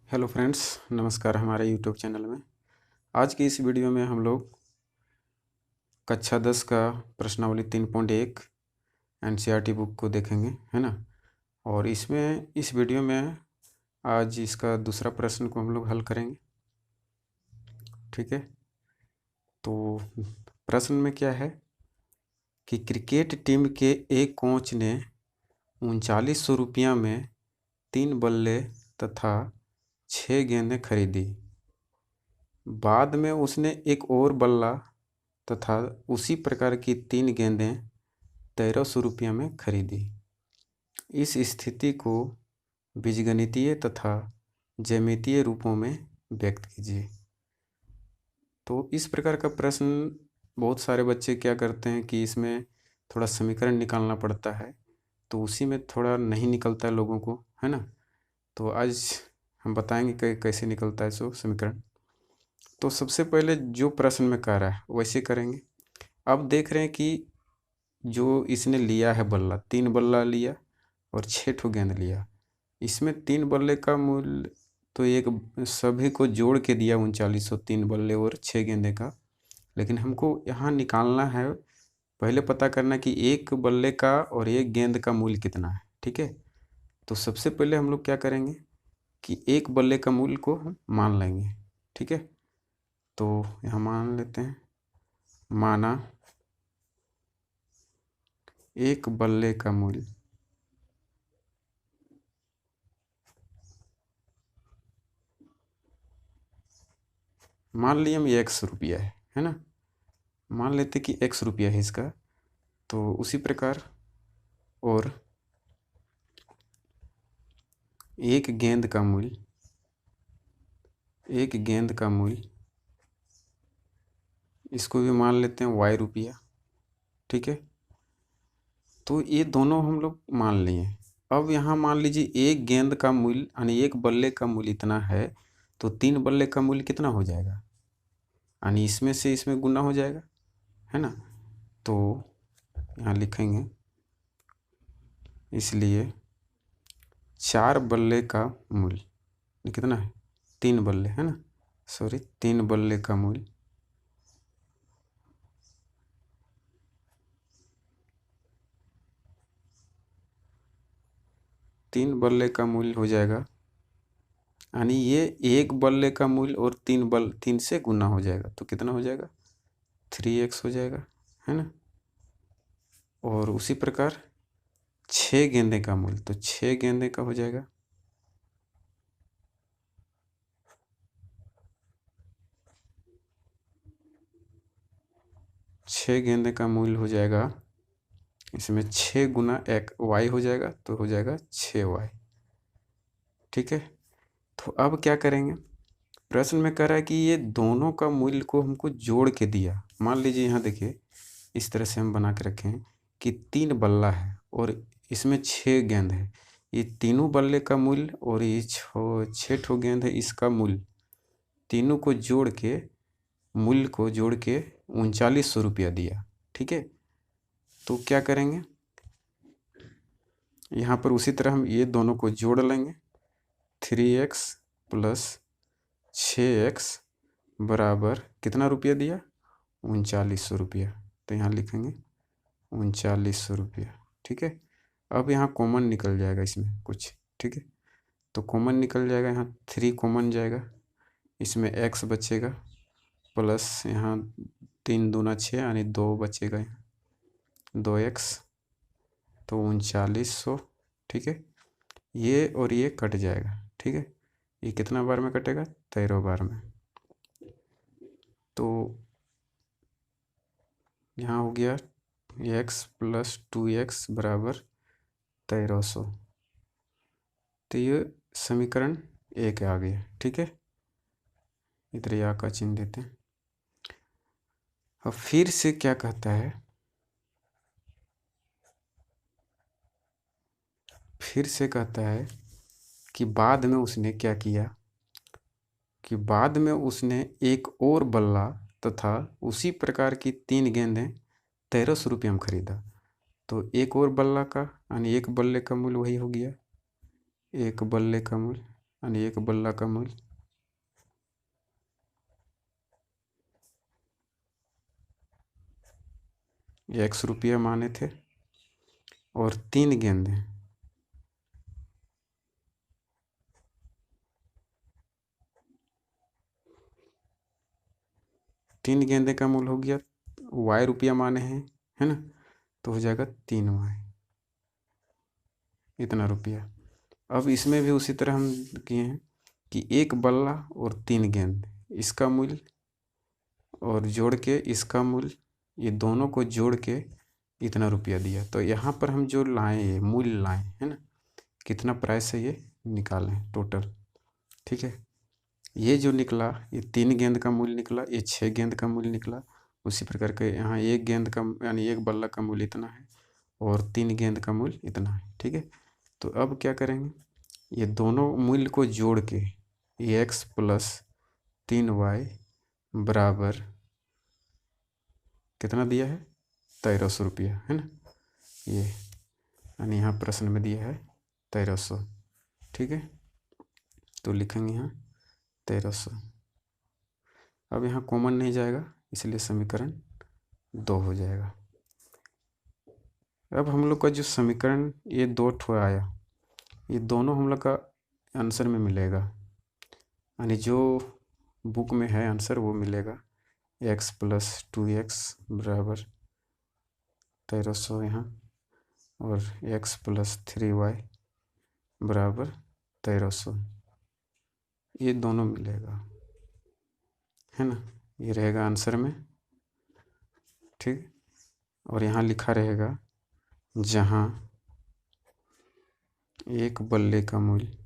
Hello friends, नमस्कार हमारे YouTube channel में। आज की इस वीडियो में हम लोग कक्षा 10 का प्रश्नावली 3.1 एनसीईआरटी बुक को देखेंगे, है ना। और इस वीडियो में आज इसका दूसरा प्रश्न को हम लोग हल करेंगे, ठीक है। तो प्रश्न में क्या है कि क्रिकेट टीम के एक कोच ने 3900 रुपया में 3 बल्ले तथा 6 गेंदें खरीदी। बाद में उसने एक और बल्ला तथा उसी प्रकार की 3 गेंदें 1300 रुपया में खरीदी। इस स्थिति को बीजगणितीय तथा ज्यामितीय रूपों में व्यक्त कीजिए। तो इस प्रकार का प्रश्न बहुत सारे बच्चे क्या करते हैं कि इसमें थोड़ा समीकरण निकालना पड़ता है, तो उसी में थोड़ा नहीं निकलता है लोगों को, है ना। तो आज हम बताएंगे कि कैसे निकलता है सो समीकरण। तो सबसे पहले जो प्रश्न में कह रहा है वैसे करेंगे। अब देख रहे हैं कि जो इसने लिया है बल्ला, 3 बल्ला लिया और 6 ठो गेंद लिया। इसमें 3 बल्ले का मूल्य तो एक सभी को जोड़ के दिया 3900, 3 बल्ले और 6 गेंदे का। लेकिन हमको यहाँ निकालना है, पहले पता करना कि एक बल्ले का और एक गेंद का मूल्य कितना है, ठीक है। तो सबसे पहले हम लोग क्या करेंगे कि एक बल्ले का मूल्य को हम मान लेंगे, ठीक है। तो यहाँ मान लेते हैं, माना एक बल्ले का मूल्य मान लिया हम 100 रुपया है ना। मान लेते कि 100 रुपया है इसका। तो उसी प्रकार और एक गेंद का मूल्य इसको भी मान लेते हैं y रुपया, ठीक है। तो ये दोनों हम लोग मान लिए। अब यहाँ मान लीजिए एक गेंद का मूल्य यानी एक बल्ले का मूल्य इतना है, तो 3 बल्ले का मूल्य कितना हो जाएगा, यानी इसमें से इसमें गुना हो जाएगा, है ना। तो यहाँ लिखेंगे, इसलिए 4 बल्ले का मूल्य कितना है, 3 बल्ले, है ना, सॉरी 3 बल्ले का मूल्य हो जाएगा, यानी ये एक बल्ले का मूल्य और 3 से गुना हो जाएगा, तो कितना हो जाएगा 3x हो जाएगा, है ना। और उसी प्रकार 6 गेंदे का मूल्य, तो 6 गेंदे का हो जाएगा 6 गेंदे का मूल्य हो जाएगा, इसमें 6 गुना एक y हो जाएगा, तो हो जाएगा 6y, ठीक है। तो अब क्या करेंगे, प्रश्न में कह रहा है कि ये दोनों का मूल्य को हमको जोड़ के दिया। मान लीजिए यहाँ देखिए, इस तरह से हम बना के रखें कि 3 बल्ला है और इसमें 6 गेंद है। ये तीनों बल्ले का मूल्य और ये 6 ठो गेंद है, इसका मूल्य तीनों को जोड़ के 3900 रुपया दिया, ठीक है। तो क्या करेंगे, यहाँ पर उसी तरह हम ये दोनों को जोड़ लेंगे। 3x प्लस 6x बराबर कितना रुपया दिया, 3900 रुपया। तो यहाँ लिखेंगे 3900 रुपया, ठीक है। अब यहाँ कॉमन निकल जाएगा इसमें कुछ, ठीक है। तो कॉमन निकल जाएगा, यहाँ 3 कॉमन जाएगा, इसमें x बचेगा प्लस यहाँ 3 दूना 6 यानी 2 बचेगा, यहाँ 2x, तो 3900, ठीक है। ये और ये कट जाएगा, ठीक है। ये कितना बार में कटेगा, 13 बार में। तो यहाँ हो गया x प्लस 2x बराबर 1300। तो ये समीकरण 1 आ गया, ठीक है। इधर या का चिन्ह देते हैं। अब फिर से क्या कहता है, फिर से कहता है कि बाद में उसने क्या किया कि बाद में उसने एक और बल्ला तथा उसी प्रकार की 3 गेंदें 1300 रुपये में खरीदा। तो एक और बल्ला का यानी एक बल्ले का मूल्य वही हो गया, एक बल्ले का मूल्य यानी एक बल्ला का मूल्य ₹X माने थे और 3 गेंद हैं। 3 गेंदे का मूल्य हो गया ₹Y माने हैं, है ना, तो हो जाएगा 3Y, इतना रुपया। अब इसमें भी उसी तरह हम किए हैं कि एक बल्ला और 3 गेंद, इसका मूल्य और जोड़ के इसका मूल्य, ये दोनों को जोड़ के इतना रुपया दिया। तो यहाँ पर हम जो लाएँ, ये मूल्य लाएँ, है ना, कितना प्राइस है ये निकालें टोटल। ठीक है, ये जो निकला, ये 3 गेंद का मूल्य निकला, ये 6 गेंद का मूल्य निकला। उसी प्रकार के यहाँ एक गेंद का यानी एक बल्ला का मूल्य इतना है और 3 गेंद का मूल्य इतना है। ठीक है, तो अब क्या करेंगे, ये दोनों मूल्य को जोड़ के x + 3y बराबर कितना दिया है, ₹1300, है ना, ये यानी यहाँ प्रश्न में दिया है 1300। ठीक है, तो लिखेंगे यहाँ 1300। अब यहाँ कॉमन नहीं जाएगा, इसलिए समीकरण 2 हो जाएगा। अब हम लोग का जो समीकरण ये 2 ठो आया, ये दोनों हम लोग का आंसर में मिलेगा, यानी जो बुक में है आंसर वो मिलेगा। x + 2x बराबर 1300 यहाँ, और x + 3y बराबर 1300, ये दोनों मिलेगा, है ना, ये रहेगा आंसर में। ठीक, और यहाँ लिखा रहेगा जहाँ एक बल्ले का मूल्य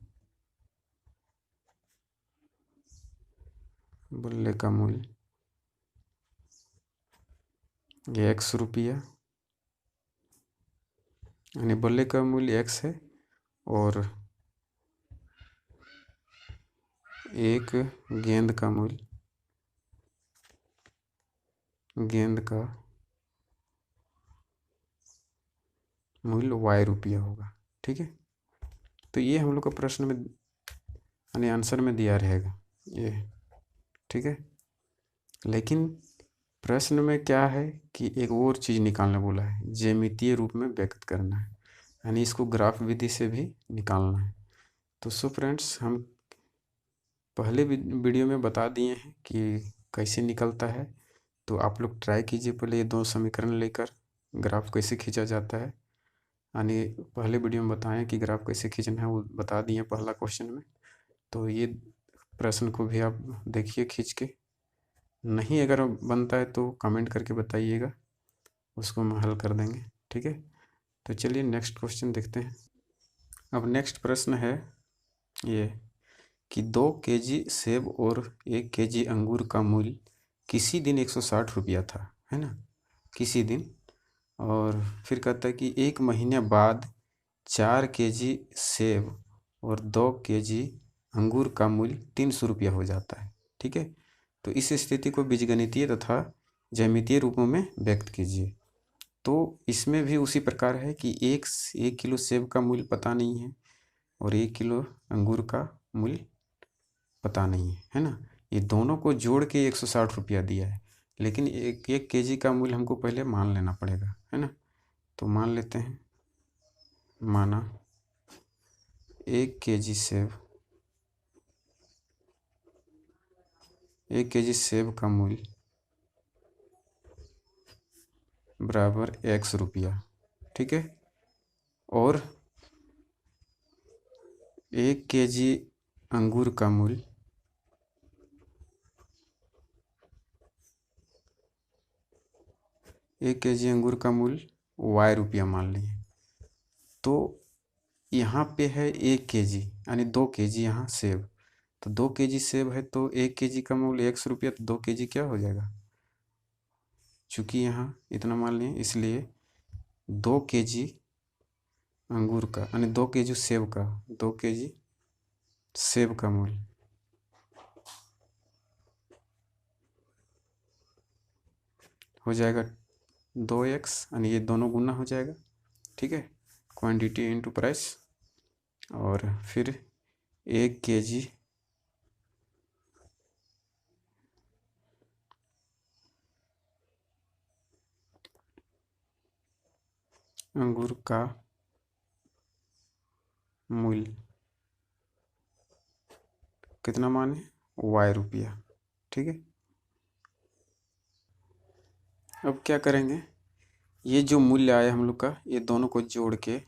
ये ₹X, यानी बल्ले का मूल्य x है और एक गेंद का मूल्य ₹Y होगा। ठीक है, तो ये हम लोग का प्रश्न में यानी आंसर में दिया रहेगा ये। ठीक है, लेकिन प्रश्न में क्या है कि एक और चीज़ निकालने बोला है, ज्यामितीय रूप में व्यक्त करना है, यानी इसको ग्राफ विधि से भी निकालना है। तो सो फ्रेंड्स, हम पहले वीडियो में बता दिए हैं कि कैसे निकलता है, तो आप लोग ट्राई कीजिए पहले ये 2 समीकरण लेकर ग्राफ कैसे खींचा जाता है। यानी पहले वीडियो में बताएं कि ग्राफ कैसे खींचना है, वो बता दिए पहला क्वेश्चन में। तो ये प्रश्न को भी आप देखिए खींच के, नहीं अगर बनता है तो कमेंट करके बताइएगा, उसको हम हल कर देंगे। ठीक है, तो चलिए नेक्स्ट क्वेश्चन देखते हैं। अब नेक्स्ट प्रश्न है ये कि 2 केजी सेब और 1 केजी अंगूर का मूल्य किसी दिन ₹160 था, है ना, किसी दिन। और फिर कहता है कि 1 महीने बाद 4 केजी सेब और 2 केजी अंगूर का मूल्य ₹300 हो जाता है। ठीक है, तो इस स्थिति को बीजगणितीय तथा ज्यामितीय रूपों में व्यक्त कीजिए। तो इसमें भी उसी प्रकार है कि 1 किलो सेब का मूल्य पता नहीं है और 1 किलो अंगूर का मूल्य पता नहीं है, है ना, ये दोनों को जोड़ के ₹160 दिया है, लेकिन एक केजी का मूल्य हमको पहले मान लेना पड़ेगा, है ना। तो मान लेते हैं, माना 1 केजी सेब का मूल्य बराबर ₹X। ठीक है, और 1 केजी अंगूर का मूल्य ₹Y मान लिए। तो यहाँ पे है 1 केजी यानी 2 केजी यहाँ सेब, तो 2 केजी सेब है तो 1 केजी का मूल्य ₹X, तो 2 केजी क्या हो जाएगा, चूँकि यहाँ इतना मान लिए इसलिए 2 केजी अंगूर का यानी 2 केजी सेब का मूल्य हो जाएगा 2x, यानी ये दोनों गुना हो जाएगा। ठीक है, क्वांटिटी इनटू प्राइस, और फिर 1 केजी अंगूर का मूल्य कितना माने y रुपया। ठीक है, अब क्या करेंगे, ये जो मूल्य आया हम लोग का, ये दोनों को जोड़ के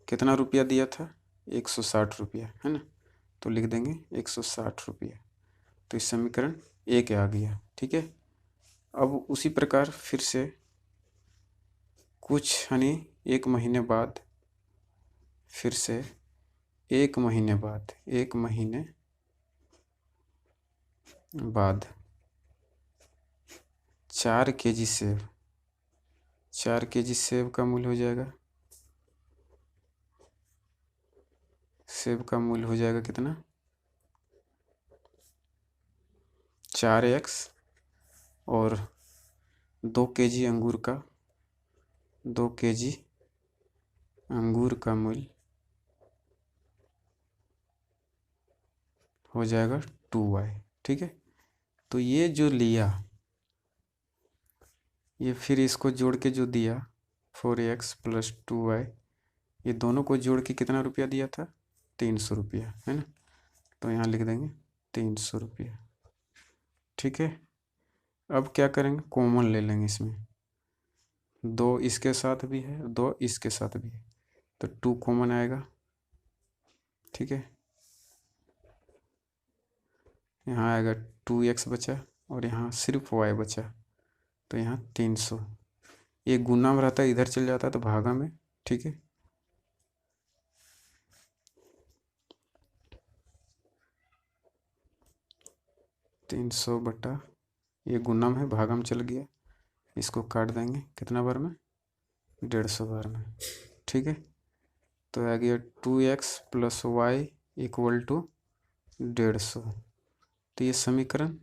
कितना रुपया दिया था, 160 रुपया, है ना। तो लिख देंगे 160 रुपया। तो इस समीकरण 1 आ गया। ठीक है, अब उसी प्रकार फिर से कुछ यानी 1 महीने बाद, फिर से 1 महीने बाद 4 केजी सेब, 4 केजी सेब का मूल्य हो जाएगा, सेब का मूल्य हो जाएगा कितना, 4x, और 2 केजी अंगूर का, 2 केजी अंगूर का मूल्य हो जाएगा 2y। ठीक है, तो ये जो लिया, ये फिर इसको जोड़ के जो दिया 4x + 2y, ये दोनों को जोड़ के कितना रुपया दिया था, 300 रुपया, है ना। तो यहाँ लिख देंगे 300 रुपया। ठीक है, अब क्या करेंगे, कॉमन ले लेंगे इसमें, 2 इसके साथ भी है, 2 इसके साथ भी है, तो 2 कॉमन आएगा। ठीक है, यहाँ आएगा 2x बचा, और यहाँ सिर्फ y बचा, तो यहाँ 300। ये गुना में रहता है, इधर चल जाता है तो भागा में। ठीक है, तीन सौ बटा, ये गुना में है, भागा में चल गया, इसको काट देंगे कितना बार में, 150 बार में। ठीक है, तो आ गया 2x + y = 150। तो ये समीकरण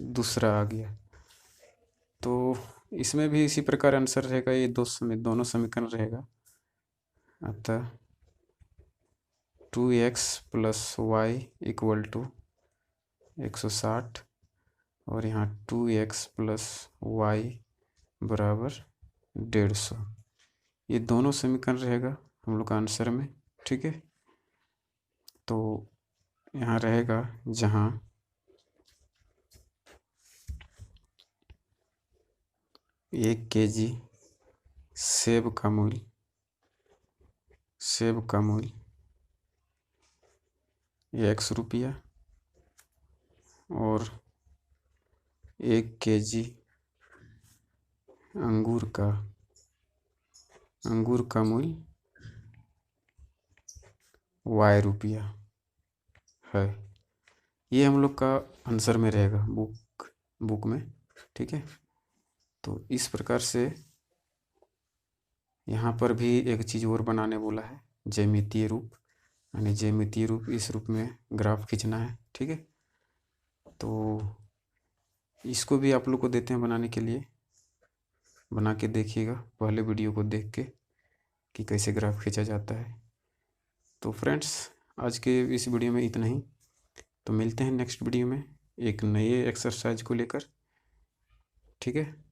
दूसरा आ गया। तो इसमें भी इसी प्रकार आंसर रहेगा, ये दोनों समीकरण रहेगा। अतः 2x + y = 160, और यहाँ 2x + y = 150। ये दोनों समीकरण रहेगा हम लोग का आंसर में। ठीक है, तो यहाँ रहेगा जहाँ 1 केजी सेब का मूल्य x रुपया, और 1 केजी अंगूर का मूल्य y रुपया है। ये हम लोग का आंसर में रहेगा बुक में। ठीक है, तो इस प्रकार से यहाँ पर भी एक चीज़ और बनाने बोला है, ज्यामितीय रूप, यानी ज्यामितीय रूप, इस रूप में ग्राफ खींचना है। ठीक है, तो इसको भी आप लोग को देते हैं बनाने के लिए, बना के देखिएगा पहले वीडियो को देख के कि कैसे ग्राफ खींचा जाता है। तो फ्रेंड्स, आज के इस वीडियो में इतना ही। तो मिलते हैं नेक्स्ट वीडियो में एक नए एक्सरसाइज को लेकर। ठीक है।